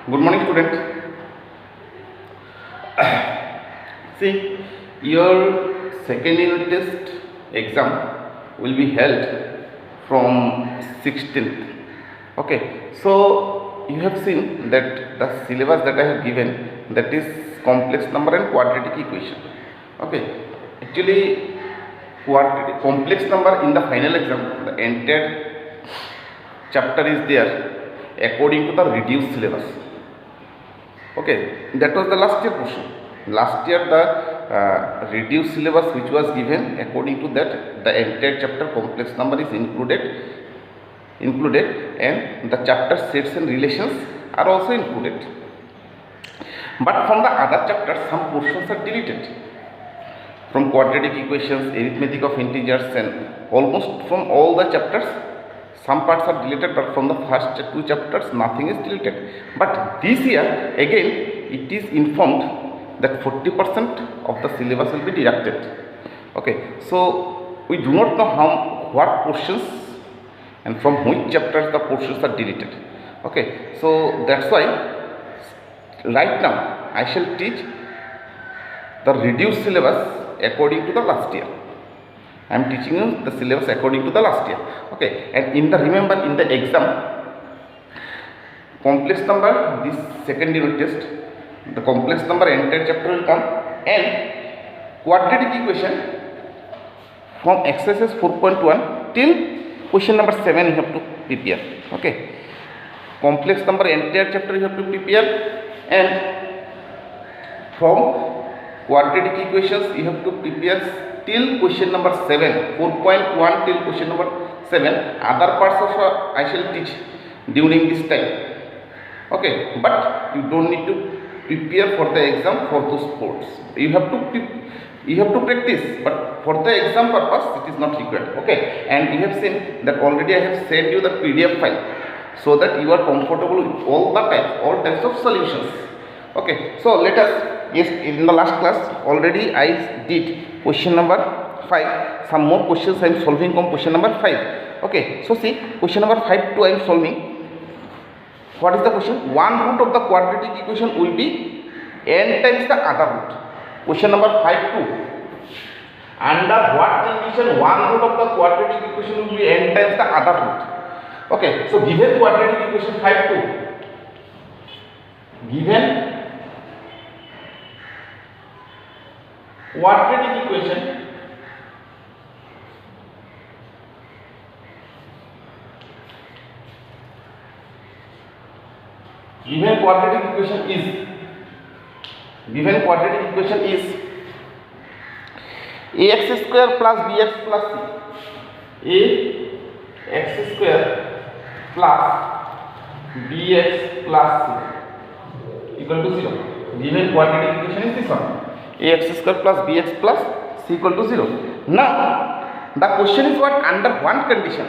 Good morning, student. See, your second unit test exam will be held from 16th. Okay, so you have seen that the syllabus that I have given, that is complex number and quadratic equation. Okay, actually complex number in the final exam, the entire chapter is there according to the reduced syllabus. Okay, that was the last year question. Last year the reduced syllabus which was given, according to that the entire chapter complex number is included and the chapter sets and relations are also included. But from the other chapters some portions are deleted. From quadratic equations, arithmetic of integers, and almost from all the chapters some parts are deleted, but from the first two chapters nothing is deleted. But this year again it is informed that 40% of the syllabus will be deducted. Okay, so we do not know what portions and from which chapters the portions are deleted. Okay, so that's why right now I shall teach the reduced syllabus according to the last year. I am teaching you the syllabus according to the last year. Okay, and remember in the exam complex number, this second unit test, the complex number entire chapter will come, and quadratic equation from exercise 4.1 till question number 7 you have to prepare. Okay, complex number entire chapter you have to prepare, and from quadratic equations you have to prepare till question number 7, 4.1 till question number 7. Other parts also I shall teach during this time. Okay, but you don't need to prepare for the exam for those sports. You have to practice, but for the exam purpose it is not required. Okay, and you have seen that already I have sent you the PDF file so that you are comfortable with all types of solutions. Okay, so let us. Yes, in the last class already I did question number 5. Some more questions I am solving from question number 5. Okay, so see question number 5 2 I am solving. What is the question? One root of the quadratic equation will be n times the other root. Question number 5 2. Under what condition one root of the quadratic equation will be n times the other root? Okay, so given quadratic equation 5 2, given quadratic equation is ax square plus bx plus c, ax square plus bx plus c equal to 0. Given quadratic equation is this one, ax square plus bx plus c equal to 0. Now the question is what? Under one condition,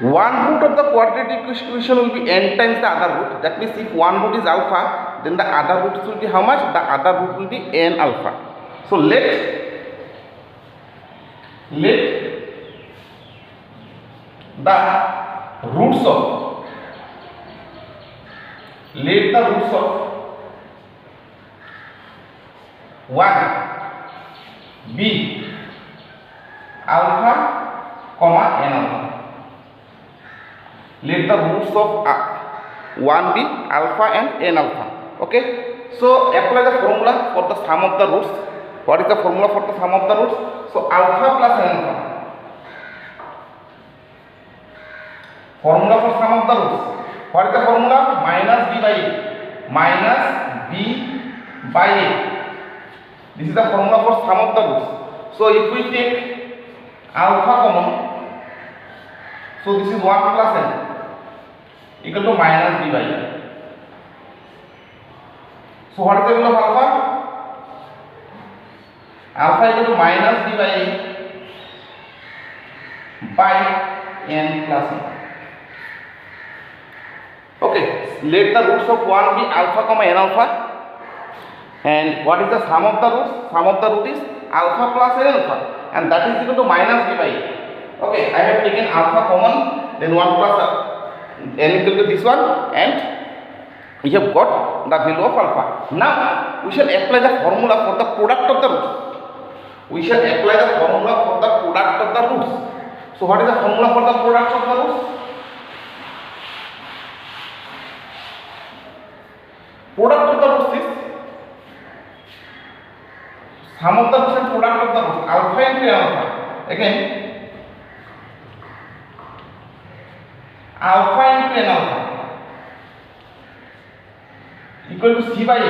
one root of the quadratic equation will be n times the other root. That means if one root is alpha, then the other root will be how much? The other root will be n alpha. So let the roots of 1 be alpha comma n alpha. Let the roots of 1 be alpha and n alpha. Okay, so apply the formula for the sum of the roots. What is the formula for the sum of the roots? So alpha plus n alpha. Formula for sum of the roots. What is the formula? Minus b by a. Minus b by a. This is the formula for sum of the roots. So if we take alpha common, so this is 1 plus n equal to minus b by a. So what is the value of alpha? Alpha equal to minus b by a by n plus n. Okay, let the roots of 1 be alpha comma n alpha. And what is the sum of the roots? Sum of the root is alpha plus n alpha, and that is equal to minus b by a. Okay, I have taken alpha common, then 1 plus n equal to this one, and we have got the value of alpha. Now we shall apply the formula for the product of the roots. We shall apply the formula for the product of the roots. So what is the formula for the product of the roots? Product of the roots is sum of the roots and product of the roots, alpha into alpha. Again, alpha into n alpha equal to c by a.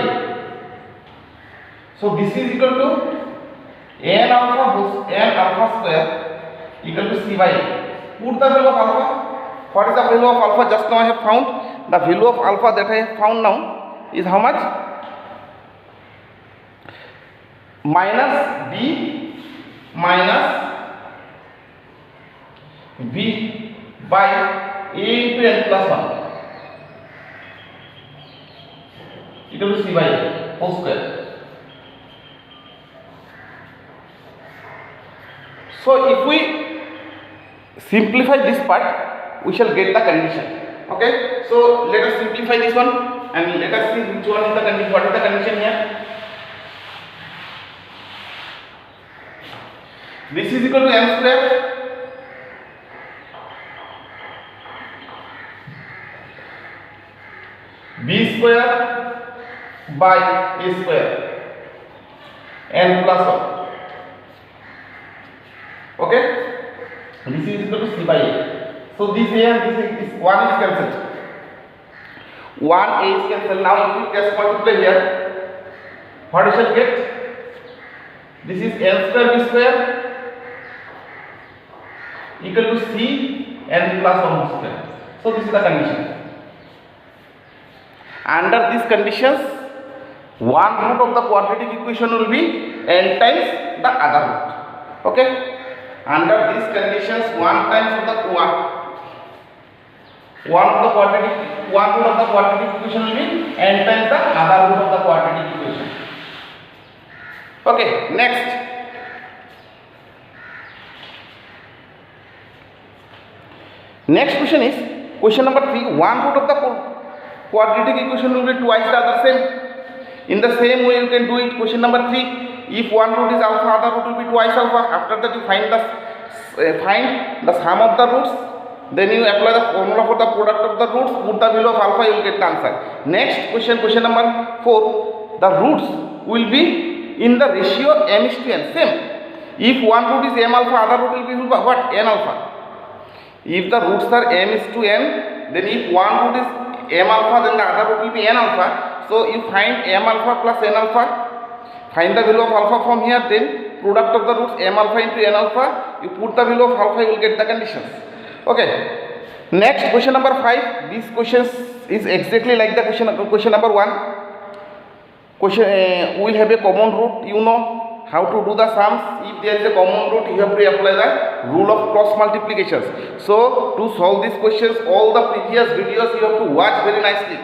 So this is equal to n alpha square equal to c by a. Put the value of alpha. What is the value of alpha? Just now I have found the value of alpha that I have found now is how much? Minus b minus b by a into n plus 1 equal to c by a whole square. So if we simplify this part, we shall get the condition. Okay, so let us simplify this one and let us see which one is the condition. What is the condition here? This is equal to m square b square by a square n plus 1. Okay, this is equal to c by a. So this a and this 1 is cancelled. 1 a is cancelled. Now if we just multiply here, what we shall get? This is n square b square equal to c n plus 1 square. So this is the condition. Under these conditions, one root of the quadratic equation will be n times the other root. Okay. Under these conditions, one root of the quadratic equation will be n times the other root of the quadratic equation. Okay. Next. Next question is question number 3. One root of the quadratic equation will be twice the other same. In the same way you can do it. Question number 3. If one root is alpha, other root will be twice alpha. After that you find the sum of the roots. Then you apply the formula for the product of the roots. Put the value of alpha, you will get the answer. Next question number 4. The roots will be in the ratio m is to n. Same. If one root is m alpha, other root will be what? N alpha. If the roots are m is to n, then if one root is m alpha, then the other root will be n alpha. So you find m alpha plus n alpha, find the value of alpha from here, then product of the roots m alpha into n alpha, you put the value of alpha, you will get the conditions. Okay. Next question number 5. This question is exactly like the question number 1. Question we will have a common root. You know how to do the sums. If there is a common root, you have to apply the rule of cross multiplications. So to solve these questions, all the previous videos you have to watch very nicely.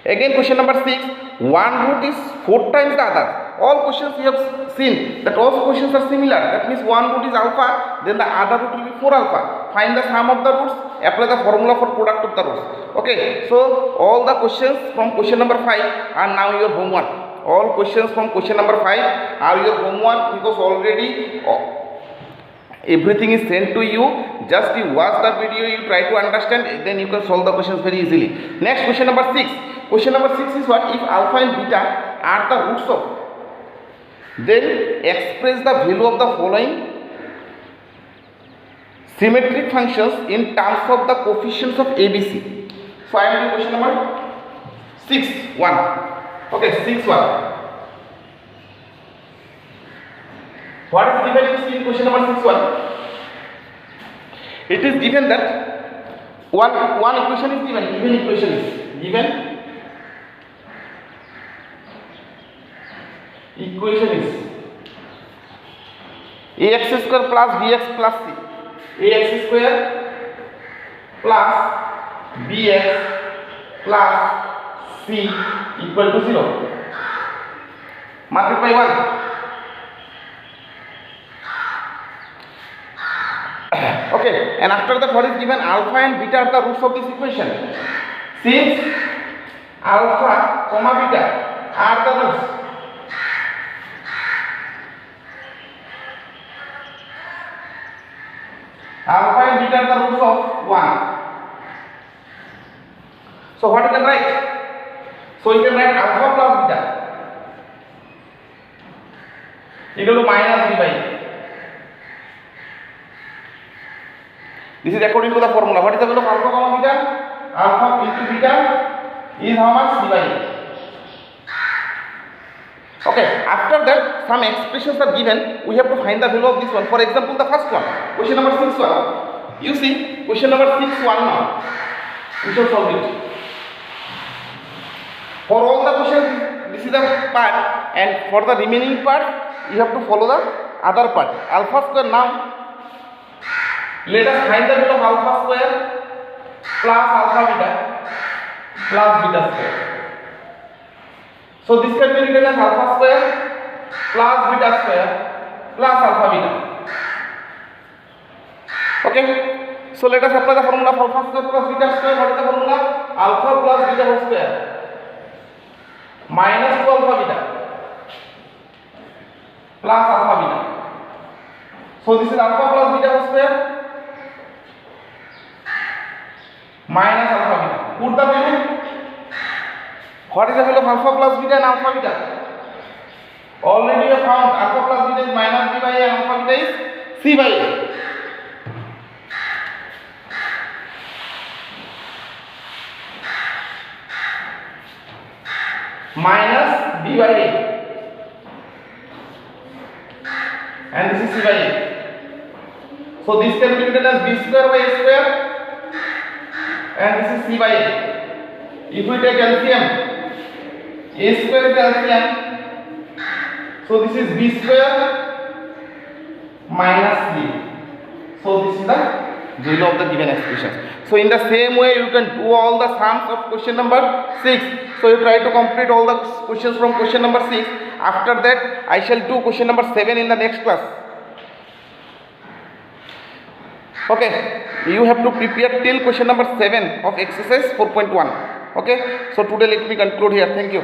Again question number 6. One root is 4 times the other. All questions you have seen that all questions are similar. That means one root is alpha, then the other root will be 4 alpha. Find the sum of the roots, apply the formula for product of the roots. Okay, so all the questions from question number 5 are now your homework. All questions from question number 5 are your homework, because already everything is sent to you. Just you watch the video, you try to understand, then you can solve the questions very easily. Next question number 6. Question number 6 is what? If alpha and beta are the roots of, then express the value of the following symmetric functions in terms of the coefficients of ABC. So I am doing question number 6.1. Okay, 6.1. What is given in question number 6.1? It is given that one equation is given. Equation is ax square plus bx plus c. Ax square plus bx plus c equal to 0. Multiply 1. Okay. Okay, and after that what is given? Alpha and beta are the roots of this equation. Since alpha comma beta are the roots, alpha and beta are the roots of 1. So what you can write? So you can write alpha plus beta equal to minus b by a. This is according to the formula. What is the value of alpha comma beta? Alpha into beta is how much? B by a. Okay, after that some expressions are given. We have to find the value of this one. For example, the first one, question number 6(1). You see, question number 6(1) now. We shall solve it. For all the questions, this is the part, and for the remaining part, you have to follow the other part. Alpha square now. Let us find the value of alpha square plus alpha beta plus beta square. So this can be written as alpha square plus beta square plus alpha beta. Okay. So let us apply the formula of alpha square plus beta square. What is the formula? Alpha plus beta whole square minus 2 alpha beta plus alpha beta. So this is alpha plus beta whole square minus alpha beta. Put the value. What is the value of alpha plus beta and alpha beta? Already you have found alpha plus beta is minus b by a and alpha beta is c by a. Minus b by a and this is c by a. So this can be written as b square by a square and this is c by a. If we take LCM, a square is LCM, so this is b square minus c. So this is the value of the given expressions. So in the same way you can do all the sums of question number 6. So you try to complete all the questions from question number 6. After that I shall do question number 7 in the next class. Okay, you have to prepare till question number 7 of exercise 4.1. Okay, so today let me conclude here. Thank you.